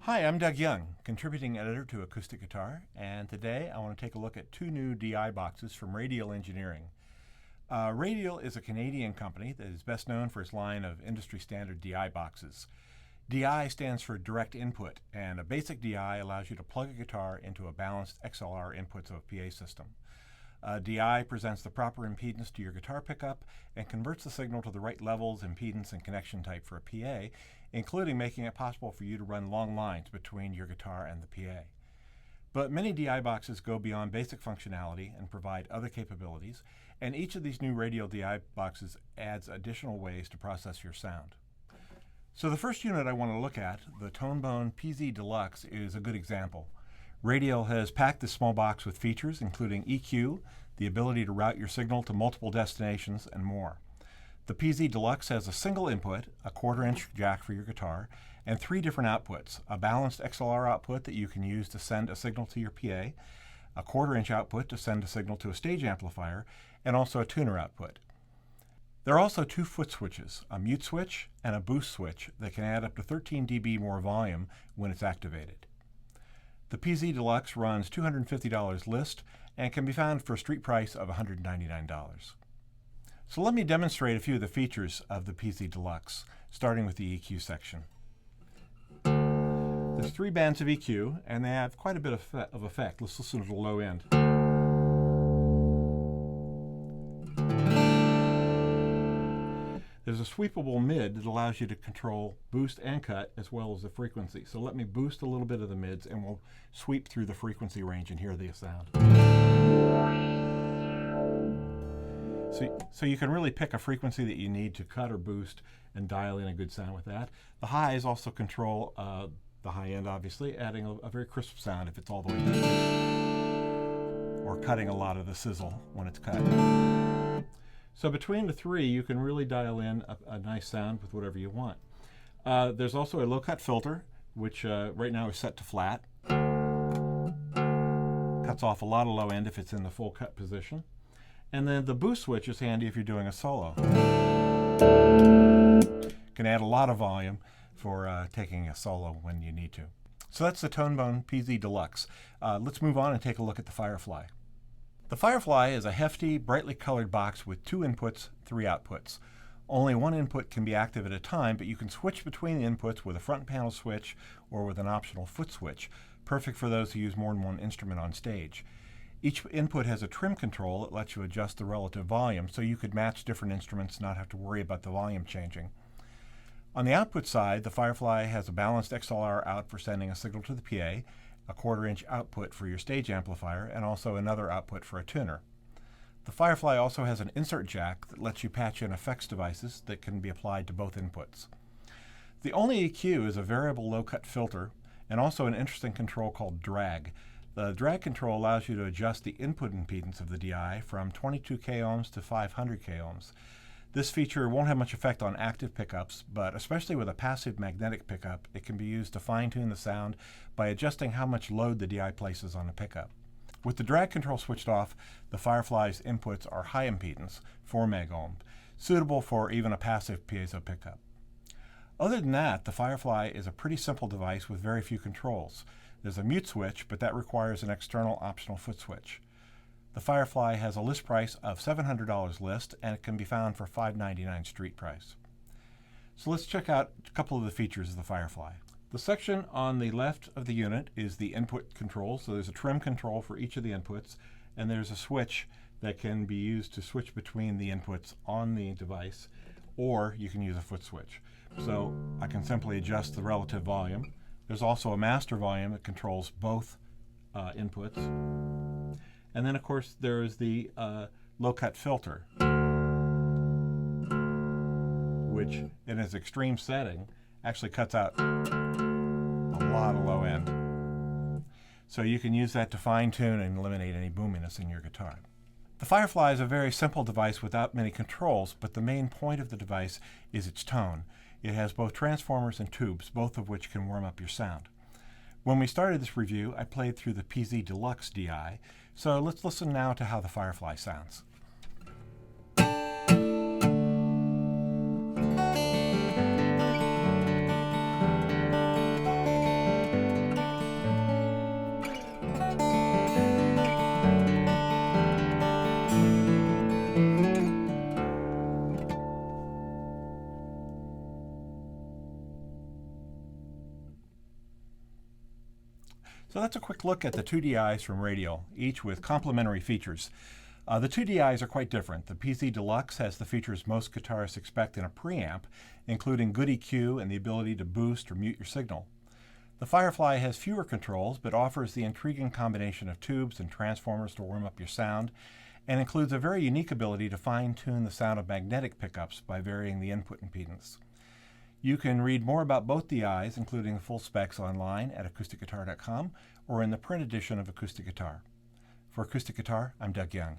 Hi, I'm Doug Young, contributing editor to Acoustic Guitar, and today I want to take a look at two new DI boxes from Radial Engineering. Radial is a Canadian company that is best known for its line of industry standard DI boxes. DI stands for direct input, and a basic DI allows you to plug a guitar into a balanced XLR inputs of a PA system. DI presents the proper impedance to your guitar pickup and converts the signal to the right levels, impedance, and connection type for a PA, including making it possible for you to run long lines between your guitar and the PA. But many DI boxes go beyond basic functionality and provide other capabilities, and each of these new Radial DI boxes adds additional ways to process your sound. So the first unit I want to look at, the Tonebone PZ-Deluxe, is a good example. Radial has packed this small box with features including EQ, the ability to route your signal to multiple destinations, and more. The PZ-Deluxe has a single input, a 1/4-inch jack for your guitar, and 3 different outputs: a balanced XLR output that you can use to send a signal to your PA, a 1/4-inch output to send a signal to a stage amplifier, and also a tuner output. There are also 2 foot switches, a mute switch and a boost switch that can add up to 13 dB more volume when it's activated. The PZ-Deluxe runs $250 list and can be found for a street price of $199. So let me demonstrate a few of the features of the PZ-Deluxe, starting with the EQ section. There's 3 bands of EQ, and they have quite a bit of effect. Let's listen to the low end. There's a sweepable mid that allows you to control boost and cut as well as the frequency. So let me boost a little bit of the mids and we'll sweep through the frequency range and hear the sound. So you can really pick a frequency that you need to cut or boost and dial in a good sound with that. The highs also control the high end, obviously, adding a very crisp sound if it's all the way down, or cutting a lot of the sizzle when it's cut. So between the 3, you can really dial in a nice sound with whatever you want. There's also a low cut filter, which right now is set to flat. Cuts off a lot of low end if it's in the full cut position. And then the boost switch is handy if you're doing a solo. Can add a lot of volume for taking a solo when you need to. So that's the Tonebone PZ-Deluxe. Let's move on and take a look at the Firefly. The Firefly is a hefty, brightly colored box with 2 inputs, 3 outputs. Only 1 input can be active at a time, but you can switch between the inputs with a front panel switch or with an optional foot switch, perfect for those who use more than one instrument on stage. Each input has a trim control that lets you adjust the relative volume, so you could match different instruments and not have to worry about the volume changing. On the output side, the Firefly has a balanced XLR out for sending a signal to the PA, a 1/4-inch output for your stage amplifier, and also another output for a tuner. The Firefly also has an insert jack that lets you patch in effects devices that can be applied to both inputs. The only EQ is a variable low-cut filter and also an interesting control called drag. The drag control allows you to adjust the input impedance of the DI from 22 k ohms to 500 k ohms. This feature won't have much effect on active pickups, but especially with a passive magnetic pickup, it can be used to fine-tune the sound by adjusting how much load the DI places on the pickup. With the drag control switched off, the Firefly's inputs are high impedance, 4 megohm, suitable for even a passive piezo pickup. Other than that, the Firefly is a pretty simple device with very few controls. There's a mute switch, but that requires an external optional foot switch. The Firefly has a list price of $700 list, and it can be found for $599 street price. So let's check out a couple of the features of the Firefly. The section on the left of the unit is the input control, so there's a trim control for each of the inputs, and there's a switch that can be used to switch between the inputs on the device, or you can use a foot switch. So I can simply adjust the relative volume. There's also a master volume that controls both inputs. And then, of course, there is the low-cut filter, which, in its extreme setting, actually cuts out a lot of low end. So you can use that to fine-tune and eliminate any boominess in your guitar. The Firefly is a very simple device without many controls, but the main point of the device is its tone. It has both transformers and tubes, both of which can warm up your sound. When we started this review, I played through the PZ-Deluxe DI, so let's listen now to how the Firefly sounds. So that's a quick look at the two DIs from Radial, each with complementary features. The two DIs are quite different. The PZ-Deluxe has the features most guitarists expect in a preamp, including good EQ and the ability to boost or mute your signal. The Firefly has fewer controls, but offers the intriguing combination of tubes and transformers to warm up your sound, and includes a very unique ability to fine-tune the sound of magnetic pickups by varying the input impedance. You can read more about both DIs, including the full specs, online at acousticguitar.com or in the print edition of Acoustic Guitar. For Acoustic Guitar, I'm Doug Young.